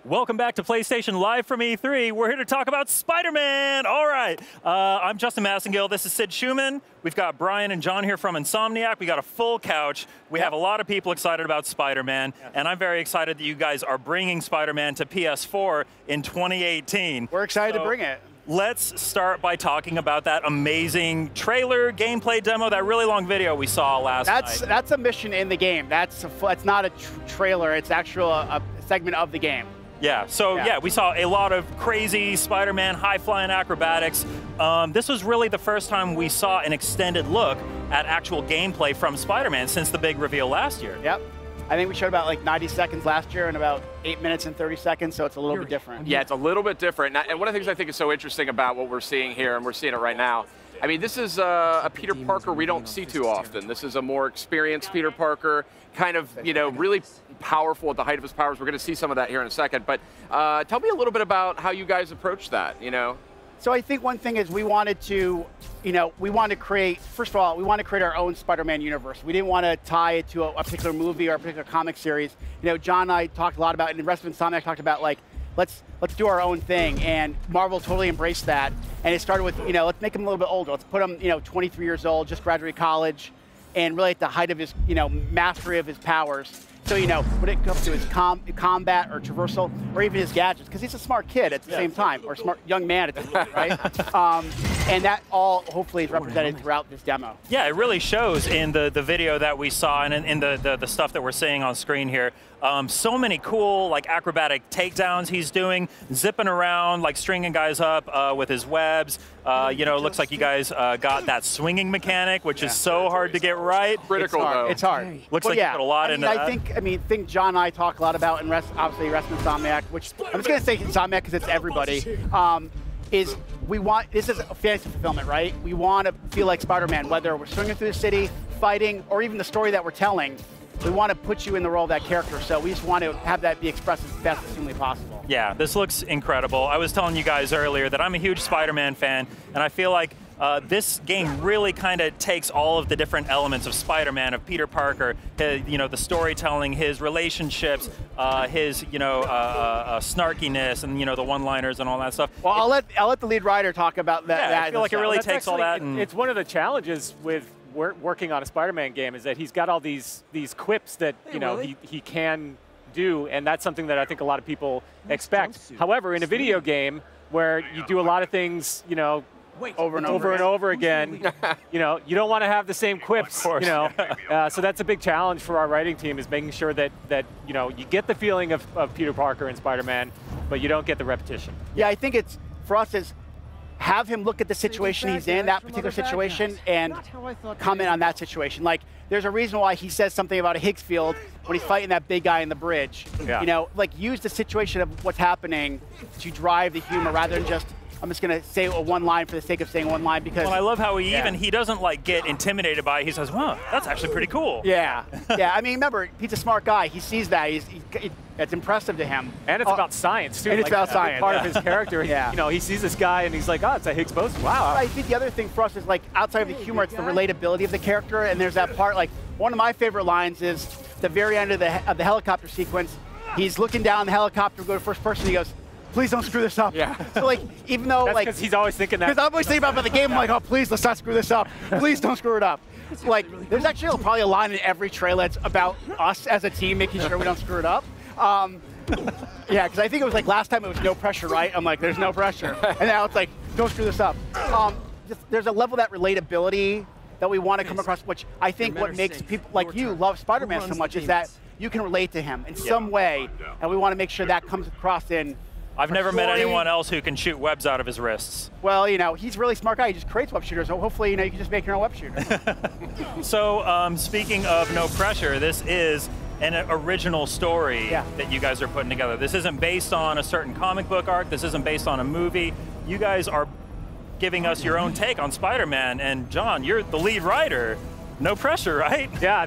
Welcome back to PlayStation Live from E3. We're here to talk about Spider-Man. All right, I'm Justin Massengill. This is Sid Schumann. We've got Brian and John here from Insomniac. We got a full couch. We have a lot of people excited about Spider-Man, and I'm very excited that you guys are bringing Spider-Man to PS4 in 2018. We're excited to bring it. Let's start by talking about that amazing trailer, gameplay demo, that really long video we saw last night. That's a mission in the game. That's not a trailer. It's actual a segment of the game. Yeah, so yeah, we saw a lot of crazy Spider-Man high-flying acrobatics. This was really the first time we saw an extended look at actual gameplay from Spider-Man since the big reveal last year. Yep. I think we showed about like 90 seconds last year and about 8 minutes and 30 seconds, so it's a little bit different. Yeah, it's a little bit different. And one of the things I think is so interesting about what we're seeing here, and we're seeing it right now, I mean, this is a Peter Parker we don't see too often. This is a more experienced Peter Parker, kind of, you know, really powerful at the height of his powers. We're going to see some of that here in a second. But tell me a little bit about how you guys approach that, you know? So I think one thing is we wanted to, we wanted to create, first of all, we wanted to create our own Spider-Man universe. We didn't want to tie it to a particular movie or a particular comic series. You know, John and I talked a lot about, and the rest of Insomniac talked about, like, let's do our own thing, and Marvel totally embraced that. And it started with, let's make him a little bit older. Let's put him, 23 years old, just graduated college, and really at the height of his, mastery of his powers. So, when it comes to his combat or traversal, or even his gadgets, because he's a smart kid at the same time, or smart young man at the time, right? And that all hopefully is represented throughout this demo. Yeah, it really shows in the video that we saw and in the stuff that we're seeing on screen here. So many cool, like, acrobatic takedowns he's doing, zipping around, like stringing guys up with his webs. It looks like you guys got that swinging mechanic, which is so hard to get right. Critical, though. It's hard. Looks like you put a lot into that. I think John and I talk a lot about, and obviously rest of Insomniac, which I'm just going to say Insomniac because it's everybody, is this is a fantasy fulfillment, right? We want to feel like Spider-Man, whether we're swinging through the city, fighting, or even the story that we're telling. We want to put you in the role of that character, so we just want to have that be expressed as best as humanly possible. Yeah, this looks incredible. I was telling you guys earlier that I'm a huge Spider-Man fan, and I feel like this game really kind of takes all of the different elements of Spider-Man, of Peter Parker, the storytelling, his relationships, his snarkiness, and the one-liners and all that stuff. Well, I'll let the lead writer talk about that. Yeah, I feel like it really takes all that. And it's one of the challenges with working on a Spider-Man game is that he's got all these quips that he can do, and that's something that I think a lot of people expect. However, in a video game where you do a lot of things, over and over again, you don't want to have the same quips, so that's a big challenge for our writing team, is making sure that you get the feeling of Peter Parker and Spider-Man, but you don't get the repetition. Yeah, I think it's, for us, is have him look at the situation he's in, that particular situation, and comment on that situation. Like, there's a reason why he says something about a Higgs field when he's fighting that big guy in the bridge. Yeah. Like, use the situation of what's happening to drive the humor rather than just, I'm just going to say one line for the sake of saying one line, because... Well, I love how he doesn't, like, get intimidated by it. He says, wow, that's actually pretty cool. Yeah. Yeah, I mean, remember, he's a smart guy. He sees that. It's impressive to him. And it's about science, too. And it's about science. Part of his character. He sees this guy, and he's like, oh, it's a Higgs boson. Wow. I think the other thing for us is, like, outside of the humor, it's the relatability of the character, and there's that part, like, one of my favorite lines is the very end of the helicopter sequence. He's looking down the helicopter, go to first person, he goes, please don't screw this up. Yeah. So, like, even though, that's because he's always thinking that. Because I'm always thinking about the game, I'm like, oh, please, let's not screw this up. Please don't screw it up. Like, there's actually probably a line in every trailer that's about us as a team making sure we don't screw it up. Yeah, because I think it was like last time it was no pressure, right? I'm like, there's no pressure. And now it's like, don't screw this up. There's a level of that relatability that we want to come across, which I think what makes people like you love Spider-Man so much is that you can relate to him in some way, and we want to make sure that comes across in... I've never met anyone else who can shoot webs out of his wrists. Well, he's a really smart guy. He just creates web shooters, so hopefully, you can just make your own web shooter. So, speaking of no pressure, this is an original story that you guys are putting together. This isn't based on a certain comic book arc. This isn't based on a movie. You guys are giving us your own take on Spider-Man, and John, you're the lead writer. No pressure, right? Yeah,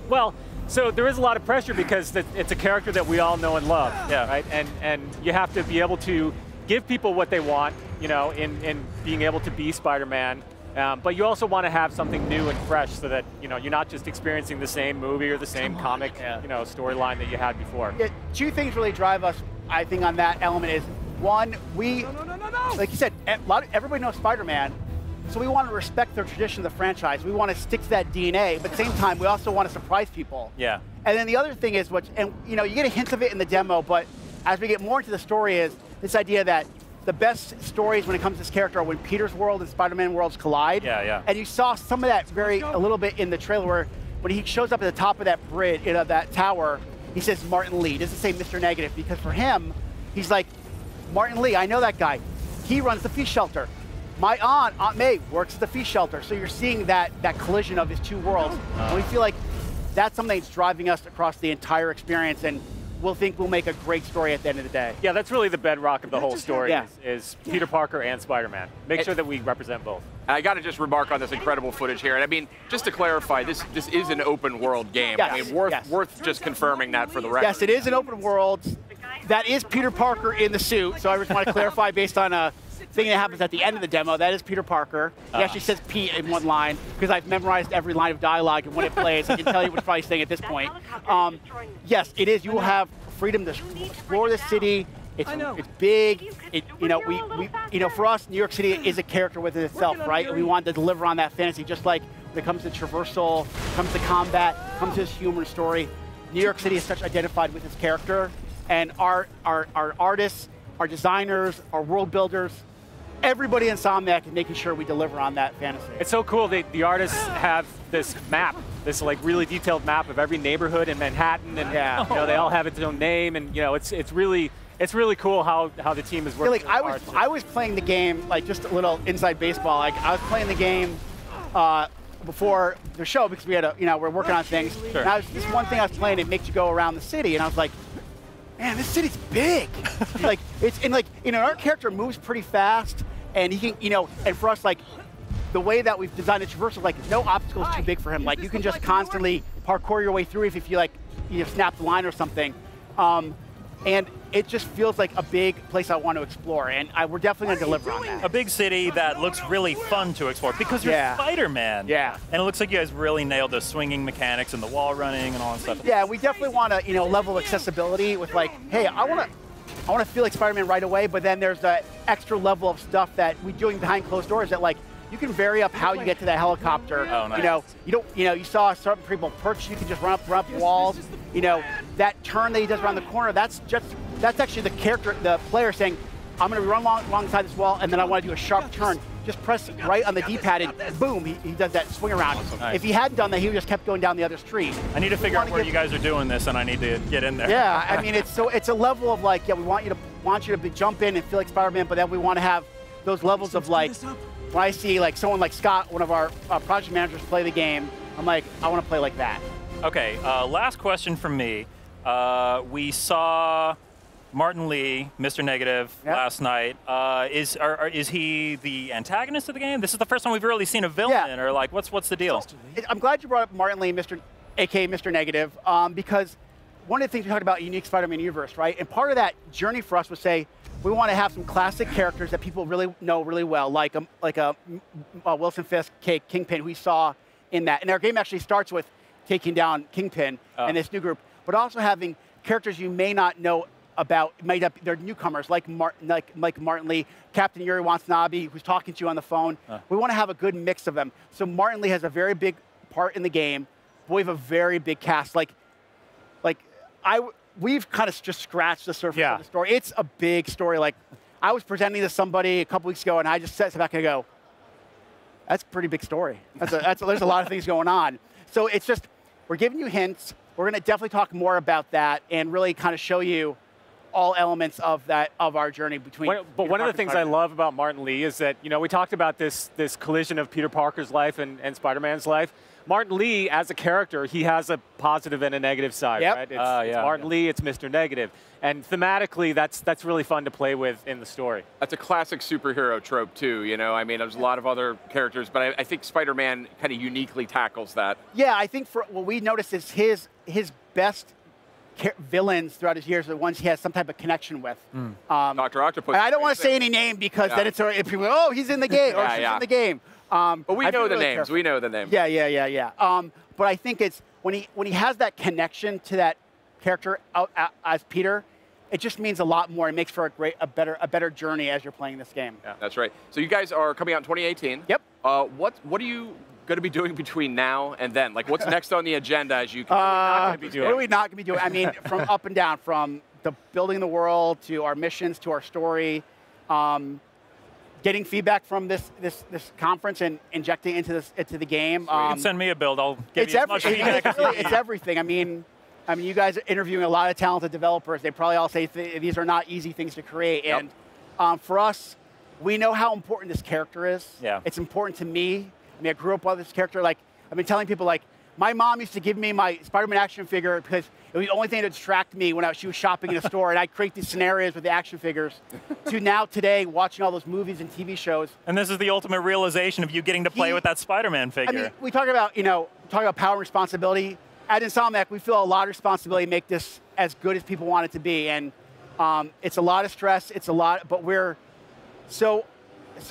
well, so there is a lot of pressure because it's a character that we all know and love, right? And you have to be able to give people what they want, in being able to be Spider-Man. But you also want to have something new and fresh so that you're not just experiencing the same movie or the same comic storyline that you had before. Yeah, two things really drive us, I think, on that element is, one, like you said, everybody knows Spider-Man, so we want to respect the tradition of the franchise. We want to stick to that DNA, but at the same time, we also want to surprise people. Yeah. And then the other thing is, you get a hint of it in the demo, but as we get more into the story is this idea that the best stories when it comes to this character are when Peter's world and Spider-Man worlds collide. Yeah, yeah. And you saw some of that a little bit in the trailer where when he shows up at the top of that bridge, that tower, he says Martin Lee. He doesn't say Mr. Negative, because for him, he's like, Martin Lee, I know that guy. He runs the feast shelter. My Aunt May, works at the feast shelter. So you're seeing that collision of his two worlds. And we feel like that's something that's driving us across the entire experience, and we'll make a great story at the end of the day. Yeah, that's really the bedrock of the whole story, Yeah. is Peter Parker and Spider-Man. Make sure that we represent both. I got to just remark on this incredible footage here. And I mean, just to clarify, this is an open world game. Yes, I mean, worth just confirming that for the record. Yes, it is an open world. That is Peter Parker in the suit. So I just want to clarify based on a thing that happens at the end of the demo. That is Peter Parker. He actually says Pete in one line, because I've memorized every line of dialogue, and when it plays, I can tell you what it's probably saying at this point. Yes, it is. You will have freedom to explore the city. It's big. For us, New York City is a character within itself, right? And we want to deliver on that fantasy, just like when it comes to traversal, comes to combat, comes to this human story. New York City is such identified with its character, and our artists, our designers, our world builders, everybody in Insomniac is making sure we deliver on that fantasy. It's so cool. The artists have this map, this really detailed map of every neighborhood in Manhattan, and they all have its own name, and it's really cool how the team is working. I was playing the game, like, just a little inside baseball. Like, I was playing the game before the show, because we had we're working on things. Sure. And this one thing I was playing, it makes you go around the city, and I was like, man, this city's big. Our character moves pretty fast, and he can, and for us, like, the way that we've designed the traversal, like, no obstacle is too big for him. Like, you can just constantly parkour your way through if you snap the line or something. And it just feels like a big place I want to explore, and we're definitely going to deliver on that. A big city that looks really fun to explore, because you're Spider-Man. Yeah. And it looks like you guys really nailed the swinging mechanics and the wall running and all that stuff. Yeah, we definitely want to, level accessibility with, like, hey, I want to feel like Spider-Man right away, but then there's that extra level of stuff that we're doing behind closed doors that, like, you can vary up how you get to that helicopter. Oh, nice. You saw certain people perch, you can just run up walls. That turn that he does around the corner, that's actually the character, the player saying, I'm going to run alongside this wall, and then I want to do a sharp turn. Just press right on the D-pad, and boom, he does that swing around. Nice. If he hadn't done that, he would just kept going down the other street. I need to figure out where you guys are doing this, and I need to get in there. Yeah, I mean, it's a level of, like, we want you to jump in and feel like Spider-Man, but then we want to have those levels of, like, when I see, like, someone like Scott, one of our project managers, play the game, I'm like, I want to play like that. Okay, last question from me. We saw Martin Lee, Mr. Negative, last night. Is he the antagonist of the game? This is the first time we've really seen a villain, or like, what's the deal? I'm glad you brought up Martin Lee, aka Mr. Negative, because one of the things we talked about unique Spider-Man universe, right? And part of that journey for us was say, we want to have some classic characters that people really know really well, like Wilson Fisk, Kingpin, who we saw in that. And our game actually starts with taking down Kingpin and this new group, but also having characters you may not know about, they're newcomers, like Martin Lee, Captain Yuri Watanabe, who's talking to you on the phone. We want to have a good mix of them. So Martin Lee has a very big part in the game, but we have a very big cast. We've kind of just scratched the surface of the story. It's a big story. Like, I was presenting to somebody a couple weeks ago, and I just sat back and go, that's a pretty big story. There's a lot of things going on. So it's just, we're giving you hints. We're going to definitely talk more about that and really kind of show you all elements of our journey between. But one of the things I love about Martin Lee is that, we talked about this collision of Peter Parker's life and Spider-Man's life. Martin Lee, as a character, he has a positive and a negative side, right? It's Martin Lee, it's Mr. Negative. And thematically, that's really fun to play with in the story. That's a classic superhero trope, too, I mean, there's a lot of other characters, but I think Spider-Man kind of uniquely tackles that. Yeah, I think what we noticed is his best villains throughout his years, the ones he has some type of connection with. Dr. Octopus. And I don't want to say any name because then it's if people go, oh, he's in the game or she's in the game. But we know the names. Careful. We know the names. Yeah. But I think it's when he has that connection to that character as Peter, it just means a lot more. It makes for a better journey as you're playing this game. Yeah, that's right. So you guys are coming out in 2018. Yep. What are you going to be doing between now and then? Like, what's next on the agenda as you? What are we not going to be doing? I mean, from up and down, from the building the world to our missions to our story, getting feedback from this conference and injecting into the game. You can send me a build. I'll give you as much feedback as you need. It's everything. I mean, you guys are interviewing a lot of talented developers. They probably all say these are not easy things to create. Yep. And for us, we know how important this character is. Yeah. It's important to me. I mean, I grew up with this character. Like, I've been telling people, like, my mom used to give me my Spider-Man action figure because it was the only thing to distract me when she was shopping in a store, and I'd create these scenarios with the action figures. To now, today, watching all those movies and TV shows. And this is the ultimate realization of you getting to play with that Spider-Man figure. I mean, we talk about, power and responsibility. At Insomniac, we feel a lot of responsibility to make this as good as people want it to be. And it's a lot of stress, it's a lot, but we're so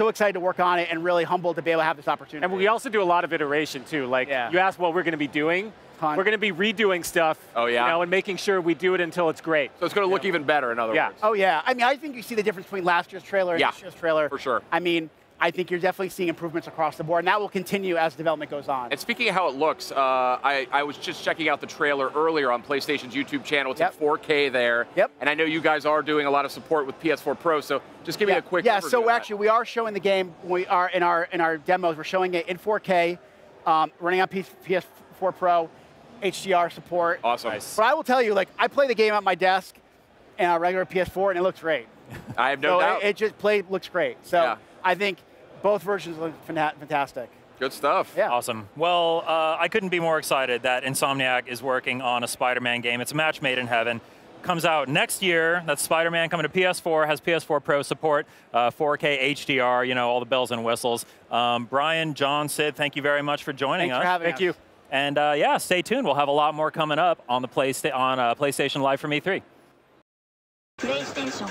excited to work on it and really humbled to be able to have this opportunity. And we also do a lot of iteration too. Like you asked what we're going to be doing. We're going to be redoing stuff. Oh, yeah. And making sure we do it until it's great. So it's going to look even better, in other words. Oh yeah. I mean, I think you see the difference between last year's trailer and this year's trailer. For sure. I mean, I think you're definitely seeing improvements across the board, and that will continue as development goes on. And speaking of how it looks, I was just checking out the trailer earlier on PlayStation's YouTube channel. It's in 4K there. Yep. And I know you guys are doing a lot of support with PS4 Pro, so just give me a quick overview so of that. actually we are showing the game. We are in our demos. We're showing it in 4K, running on PS4 Pro, HDR support. Awesome. Nice. But I will tell you, like, I play the game at my desk and a regular PS4, and it looks great. I have no doubt. It just looks great. So I think both versions look fantastic. Good stuff. Yeah. Awesome. Well, I couldn't be more excited that Insomniac is working on a Spider-Man game. It's a match made in heaven. Comes out next year. That's Spider-Man coming to PS4, has PS4 Pro support, 4K HDR, all the bells and whistles. Brian, John, Sid, thank you very much for joining us. Thanks for having us. Thank you. And stay tuned. We'll have a lot more coming up on the PlayStation Live from E3. PlayStation